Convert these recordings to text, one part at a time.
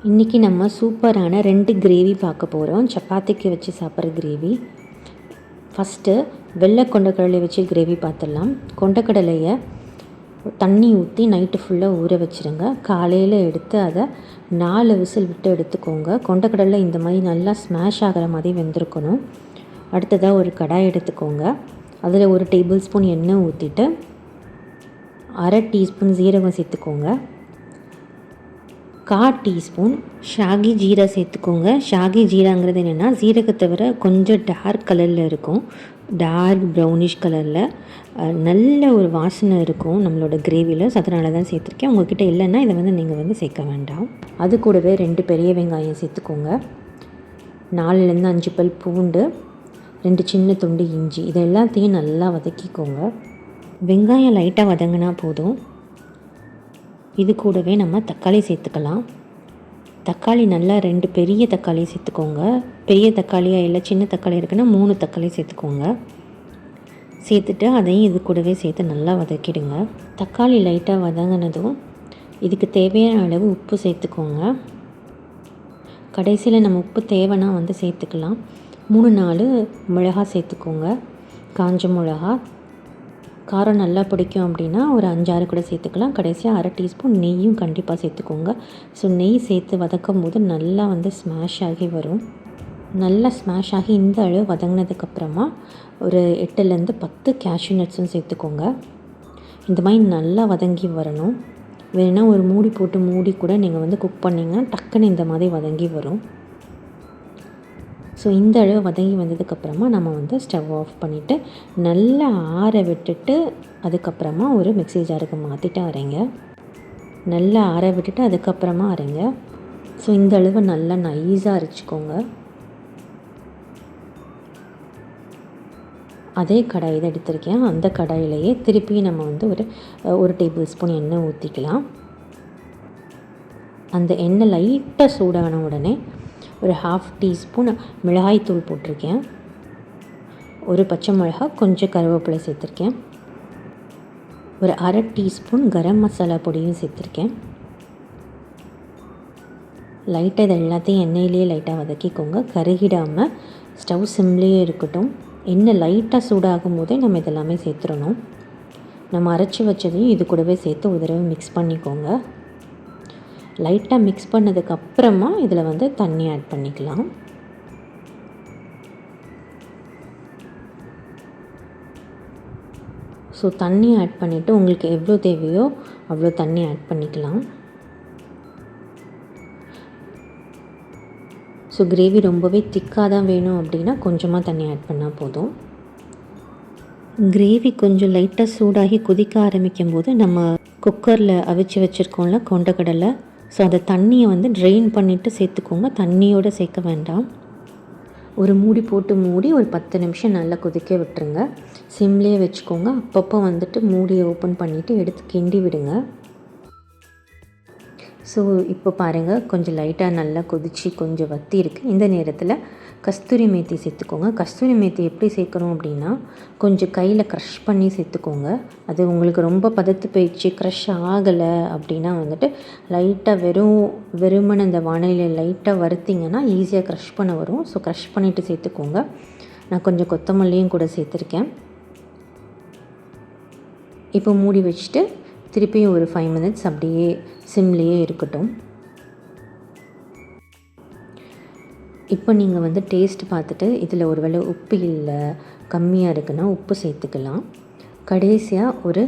இன்றைக்கி நம்ம சூப்பரான 2 கிரேவி பார்க்க போகிறோம். சப்பாத்திக்கு வச்சு சாப்பிட்ற கிரேவி. ஃபஸ்ட்டு வெள்ளை கொண்டக்கடலை வச்சு கிரேவி பார்த்துடலாம். கொண்டக்கடலையை தண்ணி ஊற்றி நைட்டு ஃபுல்லாக ஊற வச்சுருங்க. காலையில் எடுத்து அதை 4 விசில் விட்டு எடுத்துக்கோங்க. கொண்டக்கடலை இந்த மாதிரி நல்லா ஸ்மாஷ் ஆகிற மாதிரி வெந்திருக்கணும். அடுத்ததாக ஒரு கடாய் எடுத்துக்கோங்க. அதில் 1 டேபிள் ஸ்பூன் எண்ணெய் ஊற்றிட்டு 1/2 டீஸ்பூன் ஜீரகம் சேர்த்துக்கோங்க. 1/4 டீஸ்பூன் ஷாகி ஜீரா சேர்த்துக்கோங்க. ஷாகி ஜீராங்கிறது என்னென்னா ஜீரகத்தை விட கொஞ்சம் டார்க் கலரில் இருக்கும், டார்க் ப்ரௌனிஷ் கலரில் நல்ல ஒரு வாசனை இருக்கும் நம்மளோட கிரேவியில். ஸோ அதனால தான் சேர்த்துருக்கேன். உங்கள்கிட்ட இல்லைன்னா இதை நீங்கள் சேர்க்க வேண்டாம். அது கூடவே 2 பெரிய வெங்காயம் சேர்த்துக்கோங்க. 4லேருந்து 5 பல் பூண்டு, 2 சின்ன துண்டு இஞ்சி. இது எல்லாத்தையும் நல்லா வதக்கிக்கோங்க. வெங்காயம் லைட்டாக வதங்கினா போதும். இது கூடவே நம்ம தக்காளி சேர்த்துக்கலாம். தக்காளி நல்லா 2 பெரிய தக்காளி சேர்த்துக்கோங்க. பெரிய தக்காளியாக இல்லை சின்ன தக்காளி இருக்குன்னா 3 தக்காளி சேர்த்துக்கோங்க. சேர்த்துட்டு அதையும் இது கூடவே சேர்த்து நல்லா வதக்கிடுங்க. தக்காளி லைட்டாக வதங்கினதும் இதுக்கு தேவையான அளவு உப்பு சேர்த்துக்கோங்க. கடைசியில் நம்ம உப்பு தேவைன்னா சேர்த்துக்கலாம். 3-4 மிளகா சேர்த்துக்கோங்க. காஞ்ச மிளகா. காரம் நல்லா பிடிக்கும் அப்படின்னா ஒரு 5-6 கூட சேர்த்துக்கலாம். கடைசியாக 1/2 டீஸ்பூன் நெய்யும் கண்டிப்பாக சேர்த்துக்கோங்க. ஸோ நெய் சேர்த்து வதக்கும் போது நல்லா ஸ்மாஷ் ஆகி வரும். நல்லா ஸ்மாஷ் ஆகி இந்த அளவு வதங்கினதுக்கப்புறமா ஒரு 8லேருந்து 10 கேஷ்யூ நட்ஸும் சேர்த்துக்கோங்க. இந்த மாதிரி நல்லா வதங்கி வரணும். வேணுன்னா ஒரு மூடி போட்டு மூடி கூட நீங்கள் குக் பண்ணிங்கன்னா டக்குன்னு இந்த மாதிரி வதங்கி வரும். ஸோ இந்த அளவு வதங்கி வந்ததுக்கப்புறமா நம்ம ஸ்டவ் ஆஃப் பண்ணிவிட்டு நல்லா ஆற விட்டுட்டு அதுக்கப்புறமா ஒரு மிக்ஸி ஜாருக்கு மாற்றிட்டு அரைங்க. நல்லா ஆற விட்டுட்டு அதுக்கப்புறமா அரைங்க. ஸோ இந்த அளவு நல்லா நைஸாக அரைச்சிக்கோங்க. அதே கடாய் தான் எடுத்திருக்கேன். அந்த கடாயிலேயே திருப்பி நம்ம ஒரு டேபிள் ஸ்பூன் எண்ணெய் ஊற்றிக்கலாம். அந்த எண்ணெய் லைட்டாக சூடான உடனே ஒரு 1/2 டீஸ்பூன் மிளகாய்த்தூள் போட்டிருக்கேன். ஒரு பச்சை மிளகாய், கொஞ்சம் கருவேப்பிலை சேர்த்துருக்கேன். ஒரு 1/2 டீஸ்பூன் கரம் மசாலா பொடியும் சேர்த்துருக்கேன். லைட்டாக இது எல்லாத்தையும் எண்ணெயிலேயே லைட்டாக வதக்கிக்கோங்க. கருகிடாமல் ஸ்டவ் சிம்லேயே இருக்கட்டும். எண்ணெய் லைட்டாக சூடாகும் போதே நம்ம இதெல்லாமே சேர்த்துடணும். நம்ம அரைச்சி வச்சதையும் இது கூடவே சேர்த்து ஒரு தடவை மிக்ஸ் பண்ணிக்கோங்க. லைட்டாக மிக்ஸ் பண்ணதுக்கப்புறமா இதில் தண்ணி ஆட் பண்ணிக்கலாம். ஸோ தண்ணி ஆட் பண்ணிவிட்டு உங்களுக்கு எவ்வளோ தேவையோ அவ்வளோ தண்ணி ஆட் பண்ணிக்கலாம். ஸோ கிரேவி ரொம்பவே திக்காக தான் வேணும் அப்படின்னா கொஞ்சமாக தண்ணி ஆட் பண்ணால் போதும். கிரேவி கொஞ்சம் லைட்டாக சூடாகி கொதிக்க ஆரம்பிக்கும் போது நம்ம குக்கரில் அவிச்சு வச்சுருக்கோம்ல கொண்டக்கடலை, ஸோ அந்த தண்ணியை ட்ரெயின் பண்ணிவிட்டு சேர்த்துக்கோங்க. தண்ணியோடு சேர்க்க வேண்டாம். ஒரு மூடி போட்டு மூடி ஒரு 10 நிமிஷம் நல்லா கொதிக்க விட்டுருங்க. சிம்லேயே வச்சுக்கோங்க. அப்பப்போ மூடியை ஓப்பன் பண்ணிவிட்டு எடுத்து கிண்டி விடுங்க. ஸோ இப்போ பாருங்கள், கொஞ்சம் லைட்டாக நல்லா கொதித்து கொஞ்சம் வத்தி இருக்குது. இந்த நேரத்தில் கஸ்தூரி மேத்தி சேர்த்துக்கோங்க. கஸ்தூரி மேத்தி எப்படி சேர்க்கணும் அப்படின்னா கொஞ்சம் கையில் க்ரஷ் பண்ணி சேர்த்துக்கோங்க. அது உங்களுக்கு ரொம்ப பதத்து போயிடுச்சு, க்ரஷ் ஆகலை அப்படின்னா லைட்டாக வெறுமனை அந்த வானலியில் லைட்டாக வறுத்திங்கன்னா ஈஸியாக க்ரஷ் பண்ண வரும். ஸோ க்ரஷ் பண்ணிவிட்டு சேர்த்துக்கோங்க. நான் கொஞ்சம் கொத்தமல்லியும் கூட சேர்த்துருக்கேன். இப்போ மூடி வச்சுட்டு திருப்பியும் ஒரு 5 மினிட்ஸ் அப்படியே சிம்லேயே இருக்கட்டும். இப்போ நீங்கள் டேஸ்ட் பார்த்துட்டு இதில் ஒரு வேளை உப்பு இல்லை, கம்மியாக இருக்குன்னா உப்பு சேர்த்துக்கலாம். கடைசியாக ஒரு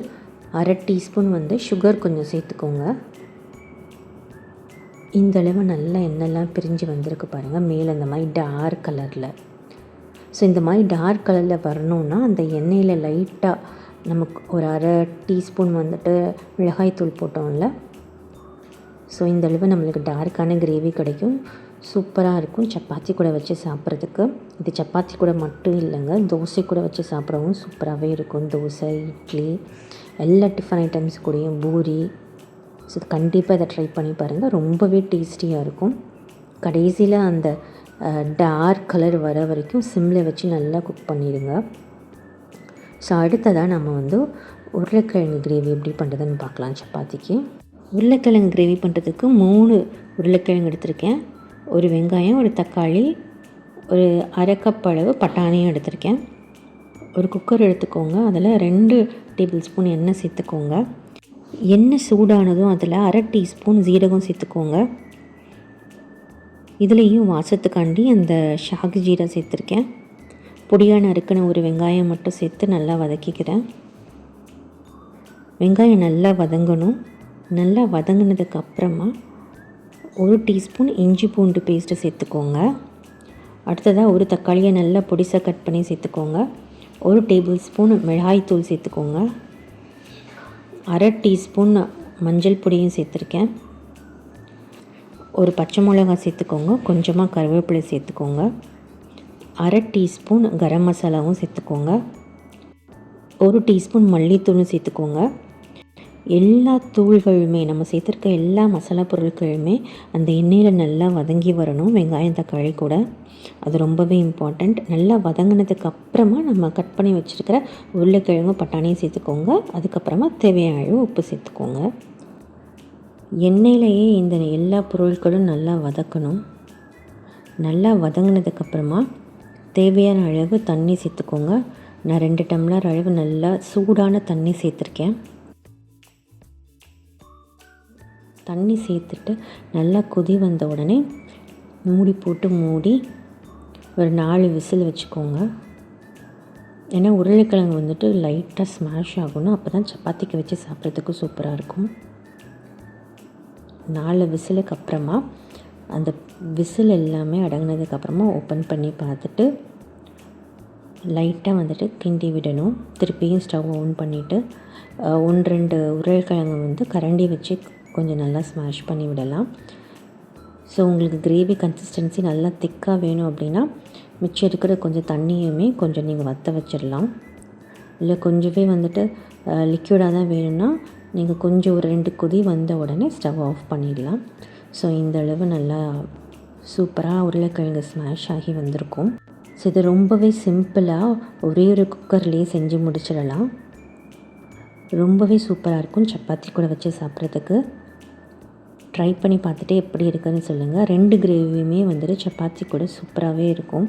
1/2 டீஸ்பூன் சுகர் கொஞ்சம் சேர்த்துக்கோங்க. இந்தளவு நல்லா எண்ணெய்லாம் பிரிஞ்சு வந்திருக்கு பாருங்கள், மேலே இந்த மாதிரி டார்க் கலரில். ஸோ இந்த மாதிரி டார்க் கலரில் வரணுன்னா அந்த எண்ணெயில் லைட்டாக நமக்கு ஒரு 1/2 டீஸ்பூன் மிளகாய்த்தூள் போட்டோம்ல, ஸோ இந்தளவு நம்மளுக்கு டார்க்கான கிரேவி கிடைக்கும். சூப்பராக இருக்கும் சப்பாத்தி கூட வச்சு சாப்பிட்றதுக்கு. இது சப்பாத்தி கூட மட்டும் இல்லைங்க, தோசை கூட வச்சு சாப்பிடவும் சூப்பராகவே இருக்கும். தோசை, இட்லி, எல்லா டிஃபன் ஐட்டம்ஸ் கூடயும், பூரி. ஸோ கண்டிப்பாக இதை ட்ரை பண்ணி பாருங்கள், ரொம்பவே டேஸ்டியாக இருக்கும். கடைசியில் அந்த டார்க் கலர் வர வரைக்கும் சிம்மில் வச்சு நல்லா குக் பண்ணிடுங்க. ஸோ அடுத்ததாக நம்ம உருளைக்கிழங்கு கிரேவி எப்படி பண்ணுறதுன்னு பார்க்கலாம் சப்பாத்திக்கு. உருளைக்கிழங்கு கிரேவி பண்ணுறதுக்கு 3 உருளைக்கிழங்கு எடுத்திருக்கேன். ஒரு வெங்காயம், ஒரு தக்காளி, ஒரு அரை கப் அளவு பட்டாணியும் எடுத்திருக்கேன். ஒரு குக்கர் எடுத்துக்கோங்க. அதில் 2 டேபிள் ஸ்பூன் எண்ணெய் சேர்த்துக்கோங்க. எண்ணெய் சூடானதும் அதில் அரை டீஸ்பூன் ஜீரகம் சேர்த்துக்கோங்க. இதுலேயும் வாசத்துக்காண்டி அந்த ஷாகி ஜீரா சேர்த்துருக்கேன். பொடியாக நறுக்கின ஒரு வெங்காயம் மட்டும் சேர்த்து நல்லா வதக்கிக்கிறேன். வெங்காயம் நல்லா வதங்கணும். நல்லா வதங்கினதுக்கப்புறமா 1 டீஸ்பூன் இஞ்சி பூண்டு பேஸ்ட்டு சேர்த்துக்கோங்க. அடுத்ததாக ஒரு தக்காளியை நல்லா பொடிசாக கட் பண்ணி சேர்த்துக்கோங்க. 1 டேபிள் ஸ்பூன் மிளகாய்த்தூள் சேர்த்துக்கோங்க. அரை டீஸ்பூன் மஞ்சள் பொடியும் சேர்த்துருக்கேன். ஒரு பச்சை மிளகாய் சேர்த்துக்கோங்க. கொஞ்சமாக கருவேப்பிலை சேர்த்துக்கோங்க. அரை டீஸ்பூன் கரம் மசாலாவும் சேர்த்துக்கோங்க. 1 டீஸ்பூன் மல்லித்தூளும் சேர்த்துக்கோங்க. எல்லா தூள்களுமே நம்ம சேர்த்துருக்க எல்லா மசாலா பொருட்களுமே அந்த எண்ணெயில் நல்லா வதங்கி வரணும். வெங்காயம் தக்காளி கூட அது ரொம்பவே இம்பார்ட்டண்ட். நல்லா வதங்கினதுக்கு அப்புறமா நம்ம கட் பண்ணி வச்சுருக்கிற உருளைக்கிழங்கு பட்டாணியும் சேர்த்துக்கோங்க. அதுக்கப்புறமா தேவையான அளவு உப்பு சேர்த்துக்கோங்க. எண்ணெயிலேயே இந்த எல்லா பொருட்களும் நல்லா வதக்கணும். நல்லா வதங்கினதுக்கப்புறமா தேவையான அளவு தண்ணி சேர்த்துக்கோங்க. நான் 2 டம்ளர் அளவு நல்லா சூடான தண்ணி சேர்த்துருக்கேன். தண்ணி சேர்த்துட்டு நல்லா கொதி வந்த உடனே மூடி போட்டு மூடி ஒரு 4 விசில் வச்சுக்கோங்க. ஏன்னா உருளைக்கிழங்கு வந்துட்டு லைட்டாக ஸ்மாஷ் ஆகணும். அப்போ தான் சப்பாத்திக்கு வச்சு சாப்பிட்றதுக்கு சூப்பராக இருக்கும். 4 விசிலுக்கு அப்புறமா அந்த விசில் எல்லாமே அடங்கினதுக்கப்புறமா ஓப்பன் பண்ணி பார்த்துட்டு லைட்டாக வந்துட்டு கிண்டி விடணும். திருப்பியும் ஸ்டவ் ஆன் பண்ணிவிட்டு 1-2 உருளைக்கிழங்கு வந்து கரண்டி வச்சு கொஞ்சம் நல்லா ஸ்மாஷ் பண்ணி விடலாம். ஸோ உங்களுக்கு கிரேவி கன்சிஸ்டன்சி நல்லா திக்காக வேணும் அப்படின்னா மிச்சம் இருக்கிற கொஞ்சம் தண்ணியுமே கொஞ்சம் நீங்கள் வற்ற வச்சிடலாம். இல்லை கொஞ்சமே வந்துட்டு லிக்விடாக தான் வேணும்னா நீங்கள் கொஞ்சம் ஒரு 2 கொதி வந்த உடனே ஸ்டவ் ஆஃப் பண்ணிடலாம். ஸோ இந்த அளவு நல்லா சூப்பராக உருளைக்கிழங்கு ஸ்மாஷ் ஆகி வந்திருக்கும். ஸோ இது ரொம்பவே சிம்பிளாக ஒரே ஒரு குக்கர்லேயே செஞ்சு முடிச்சிடலாம். ரொம்பவே சூப்பராக இருக்கும் சப்பாத்தி கூட வச்சு சாப்பிட்றதுக்கு. ட்ரை பண்ணி பார்த்துட்டு எப்படி இருக்குதுன்னு சொல்லுங்கள். 2 கிரேவியுமே வந்துட்டு சப்பாத்தி கூட சூப்பராகவே இருக்கும்.